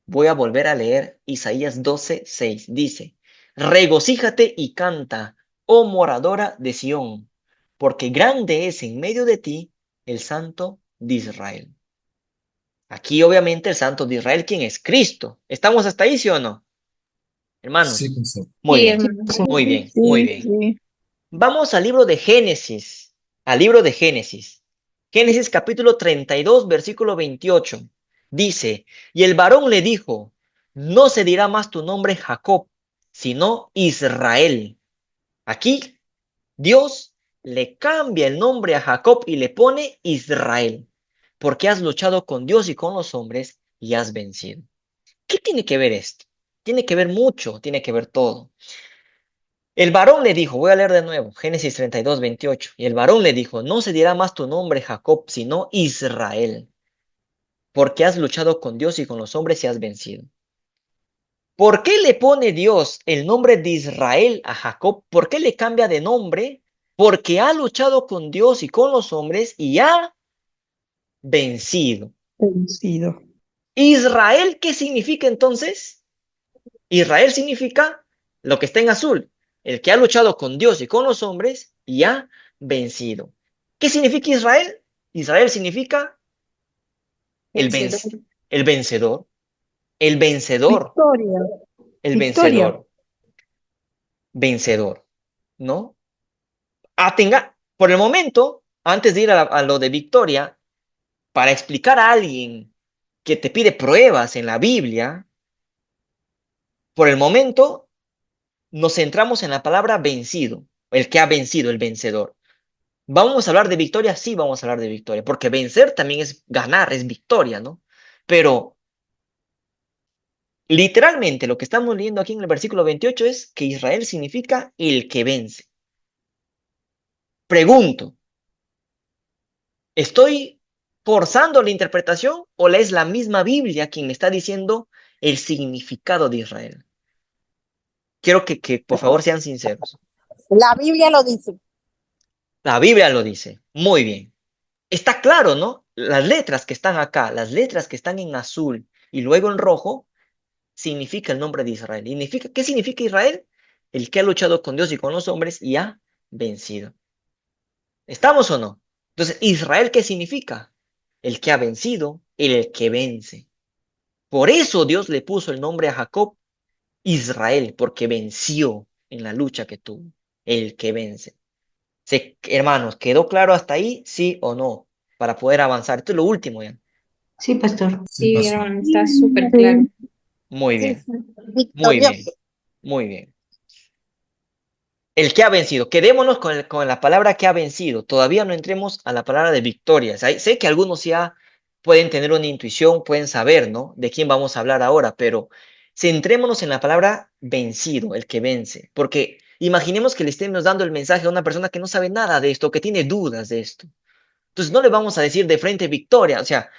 Voy a volver a leer Isaías 12:6. Dice, regocíjate y canta, oh moradora de Sión, porque grande es en medio de ti el Santo de Israel. Aquí obviamente el Santo de Israel, ¿quién es? Cristo. ¿Estamos hasta ahí, sí o no? Sí, Hermanos, pastor. muy Sí, bien, hermano. Sí. muy bien, muy Sí, bien. sí. Vamos al libro de Génesis, al libro de Génesis. Génesis capítulo 32, versículo 28. Dice, y el varón le dijo, no se dirá más tu nombre Jacob, sino Israel. Aquí Dios le cambia el nombre a Jacob y le pone Israel, porque has luchado con Dios y con los hombres y has vencido. ¿Qué tiene que ver esto? Tiene que ver mucho, tiene que ver todo. El varón le dijo, voy a leer de nuevo, Génesis 32, 28. Y el varón le dijo, no se dirá más tu nombre Jacob, sino Israel, porque has luchado con Dios y con los hombres y has vencido. ¿Por qué le pone Dios el nombre de Israel a Jacob? ¿Por qué le cambia de nombre? Porque ha luchado con Dios y con los hombres y ha vencido. Vencido. Israel, ¿qué significa entonces? Israel significa lo que está en azul, el que ha luchado con Dios y con los hombres y ha vencido. ¿Qué significa Israel? Israel significa el, Vencedor. el vencedor, el vencedor, Victoria. el Victoria. vencedor, vencedor, ¿no? Por el momento, antes de ir a lo de victoria, para explicar a alguien que te pide pruebas en la Biblia, por el momento nos centramos en la palabra vencido, el que ha vencido, el vencedor. ¿Vamos a hablar de victoria? Sí, vamos a hablar de victoria, porque vencer también es ganar, es victoria, ¿no? Pero literalmente lo que estamos leyendo aquí en el versículo 28 es que Israel significa el que vence. Pregunto, ¿estoy forzando la interpretación o es la misma Biblia quien me está diciendo el significado de Israel? Quiero que por favor sean sinceros. La Biblia lo dice. La Biblia lo dice. Muy bien. Está claro, ¿no? Las letras que están acá, las letras que están en azul y luego en rojo, significa el nombre de Israel. ¿Qué significa Israel? El que ha luchado con Dios y con los hombres y ha vencido. ¿Estamos o no? Entonces, ¿Israel qué significa? El que ha vencido, el que vence. Por eso Dios le puso el nombre a Jacob Israel, porque venció en la lucha que tuvo. El que vence. Hermanos, ¿quedó claro hasta ahí? ¿Sí o no? Para poder avanzar. Esto es lo último ya. Sí, pastor. Sí, Sí, pastor. hermano, está súper claro. Muy Sí, bien, sí. muy bien, Victorioso. muy bien. El que ha vencido. Quedémonos con la palabra que ha vencido. Todavía no entremos a la palabra de victoria. Sé que algunos ya pueden tener una intuición, pueden saber, ¿no? De quién vamos a hablar ahora, pero centrémonos en la palabra vencido, el que vence. Porque imaginemos que le estemos dando el mensaje a una persona que no sabe nada de esto, que tiene dudas de esto. Entonces no le vamos a decir de frente victoria, o sea,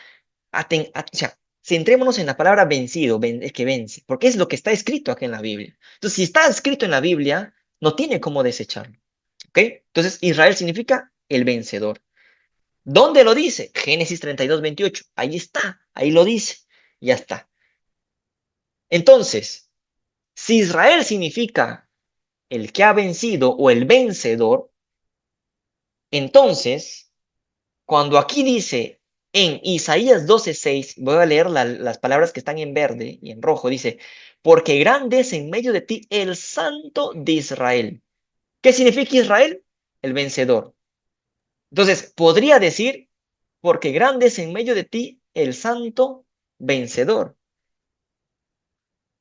centrémonos en la palabra vencido, el que vence, porque es lo que está escrito aquí en la Biblia. Entonces, si está escrito en la Biblia, no tiene cómo desecharlo. ¿Ok? Entonces, Israel significa el vencedor. ¿Dónde lo dice? Génesis 32, 28. Ahí está, ahí lo dice. Ya está. Entonces, si Israel significa el que ha vencido o el vencedor, entonces, cuando aquí dice en Isaías 12:6, voy a leer las palabras que están en verde y en rojo, dice, porque grande es en medio de ti el Santo de Israel. ¿Qué significa Israel? El vencedor. Entonces, podría decir, porque grande es en medio de ti el Santo vencedor.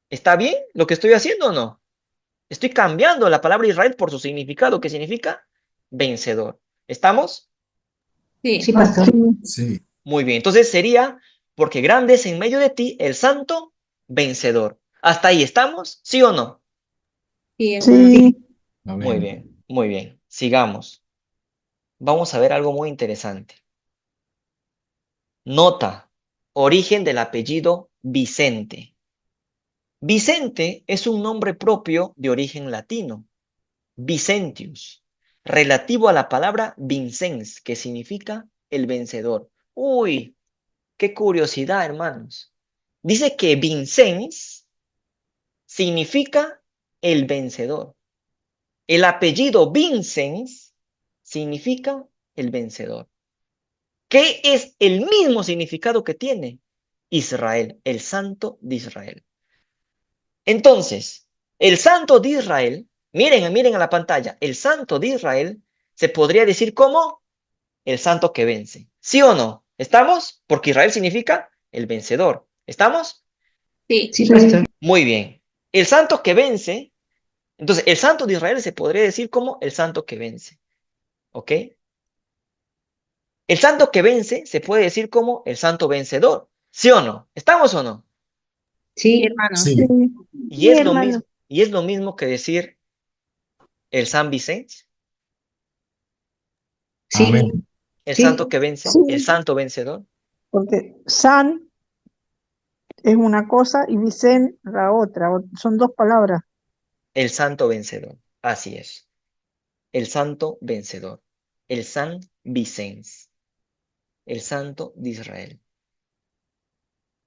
¿Está bien lo que estoy haciendo o no? Estoy cambiando la palabra Israel por su significado, que significa vencedor. ¿Estamos? Sí, Sí, pastor. Sí. Muy bien, entonces sería, porque grande es en medio de ti el santo vencedor. ¿Hasta ahí estamos? ¿Sí o no? sí, hermano. Sí. Muy Amén. bien, muy bien. Sigamos. Vamos a ver algo muy interesante. Nota, origen del apellido Vicente. Vicente es un nombre propio de origen latino, Vicentius, relativo a la palabra vincens, que significa el vencedor. Uy, qué curiosidad, hermanos. Dice que Vincens significa el vencedor. El apellido Vincens significa el vencedor. ¿Qué es el mismo significado que tiene Israel, el santo de Israel? Entonces, el santo de Israel Miren a la pantalla. El santo de Israel se podría decir como el santo que vence. ¿Sí o no? ¿Estamos? Porque Israel significa el vencedor. ¿Estamos? Sí. Sí, pastor. Muy bien. El santo que vence, entonces el santo de Israel se podría decir como el santo que vence. ¿Ok? El santo que vence se puede decir como el santo vencedor. ¿Sí o no? ¿Estamos o no? Sí, Sí, hermano. Sí. Y es lo mismo, y es lo mismo que decir el San Vicente, sí, Amén. el santo sí, que vence, Sí, el santo vencedor, porque San es una cosa y Vicen la otra. Son dos palabras. el santo vencedor. Así es. El santo vencedor. El San Vicente, el santo de Israel.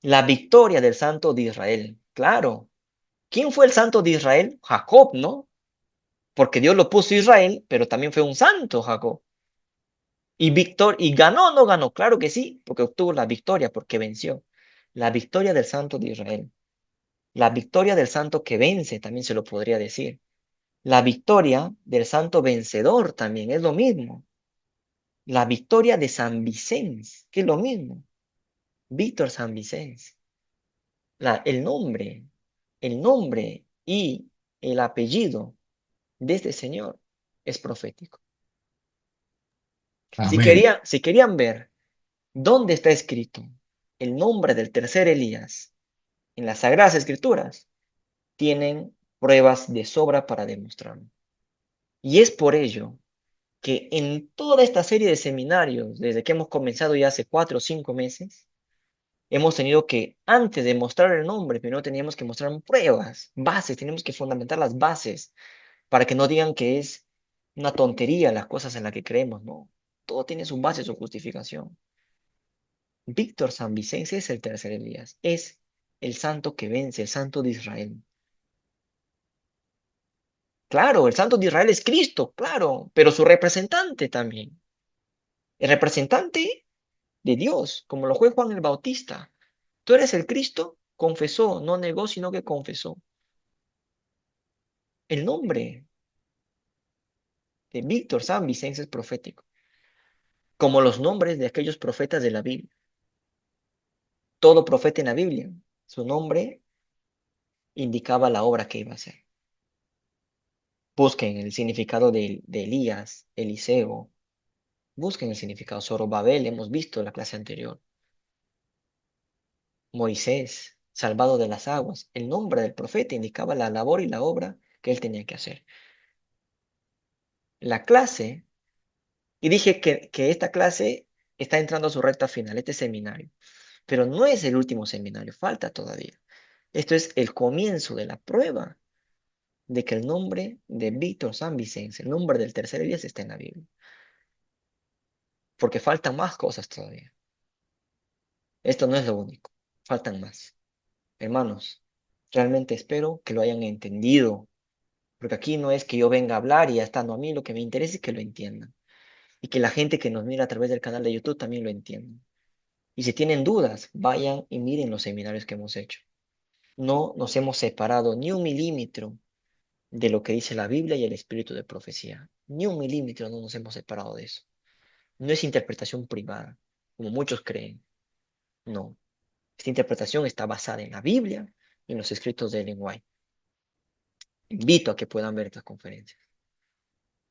La victoria del santo de Israel. Claro. ¿Quién fue el santo de Israel? Jacob, ¿no? Porque Dios lo puso Israel, pero también fue un santo Jacob. Y ganó o no ganó, claro que sí, porque obtuvo la victoria, porque venció. La victoria del santo de Israel. La victoria del santo que vence, también se lo podría decir. La victoria del santo vencedor también es lo mismo. La victoria de San Vicente, que es lo mismo. Víctor San Vicente. El nombre y el apellido de este señor es profético. Amén. Si querían ver dónde está escrito el nombre del tercer Elías en las Sagradas Escrituras, tienen pruebas de sobra para demostrarlo. Y es por ello que en toda esta serie de seminarios, desde que hemos comenzado ya hace 4 o 5 meses, hemos tenido que, antes de mostrar el nombre, primero teníamos que mostrar pruebas, bases, tenemos que fundamentar las bases para que no digan que es una tontería las cosas en las que creemos, ¿no? Todo tiene su base, su justificación. Víctor San Vicente es el tercer Elías, es el santo que vence, el santo de Israel. Claro, el santo de Israel es Cristo, claro, pero su representante también. El representante de Dios, como lo fue Juan el Bautista. Tú eres el Cristo, confesó, no negó, sino que confesó. El nombre de Víctor San Vicente es profético, como los nombres de aquellos profetas de la Biblia. Todo profeta en la Biblia, su nombre indicaba la obra que iba a hacer. Busquen el significado de Elías, Eliseo, busquen el significado. Zorobabel, hemos visto en la clase anterior. Moisés, salvado de las aguas. El nombre del profeta indicaba la labor y la obra que él tenía que hacer. La clase, y dije que esta clase está entrando a su recta final, este seminario, pero no es el último seminario, falta todavía. Esto es el comienzo de la prueba de que el nombre de Víctor San Vicente, el nombre del tercer Elías, está en la Biblia, porque faltan más cosas todavía. Esto no es lo único, faltan más. Hermanos, realmente espero que lo hayan entendido. Porque aquí no es que yo venga a hablar y ya está, no, a mí lo que me interesa es que lo entiendan. Y que la gente que nos mira a través del canal de YouTube también lo entienda. Y si tienen dudas, vayan y miren los seminarios que hemos hecho. No nos hemos separado ni un milímetro de lo que dice la Biblia y el espíritu de profecía. Ni un milímetro no nos hemos separado de eso. No es interpretación privada, como muchos creen. No. Esta interpretación está basada en la Biblia y en los escritos de Ellen White. Invito a que puedan ver estas conferencias.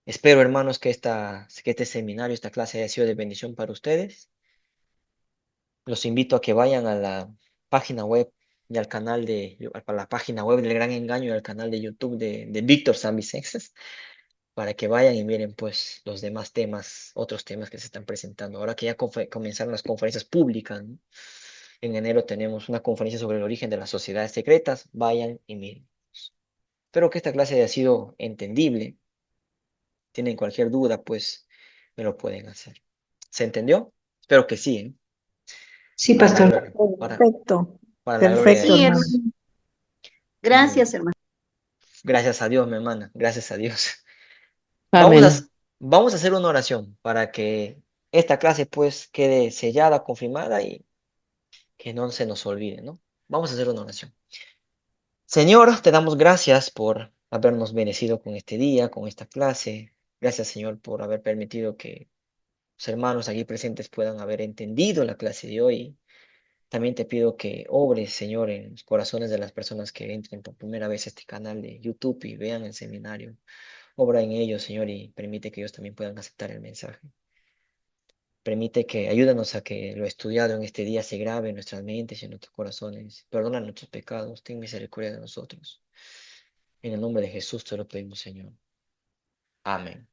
Espero, hermanos, que este seminario, esta clase haya sido de bendición para ustedes. Los invito a que vayan a la página web y al canal a la página web del Gran Engaño y al canal de YouTube de Víctor San Vicente, para que vayan y miren pues los demás temas, otros temas que se están presentando. Ahora que ya comenzaron las conferencias públicas, ¿no? En enero tenemos una conferencia sobre el origen de las sociedades secretas. Vayan y miren. Espero que esta clase haya sido entendible. Tienen cualquier duda, pues me lo pueden hacer. ¿Se entendió? Espero que sí, ¿eh? sí, Para la pastor. gloria, Perfecto, para la gloria de perfecto, Sí, hermano. Dios. hermano. Mm, Gracias, hermano. Gracias a Dios, mi hermana. Gracias a Dios. Vamos a, Amén. vamos a hacer una oración para que esta clase pues quede sellada, confirmada y que no se nos olvide, ¿no? Vamos a hacer una oración. Señor, te damos gracias por habernos bendecido con este día, con esta clase. Gracias, Señor, por haber permitido que los hermanos aquí presentes puedan haber entendido la clase de hoy. También te pido que obres, Señor, en los corazones de las personas que entren por primera vez a este canal de YouTube y vean el seminario. Obra en ellos, Señor, y permite que ellos también puedan aceptar el mensaje. Permite que ayúdanos a que lo estudiado en este día se grabe en nuestras mentes y en nuestros corazones. Perdona nuestros pecados, ten misericordia de nosotros. En el nombre de Jesús te lo pedimos, Señor. Amén.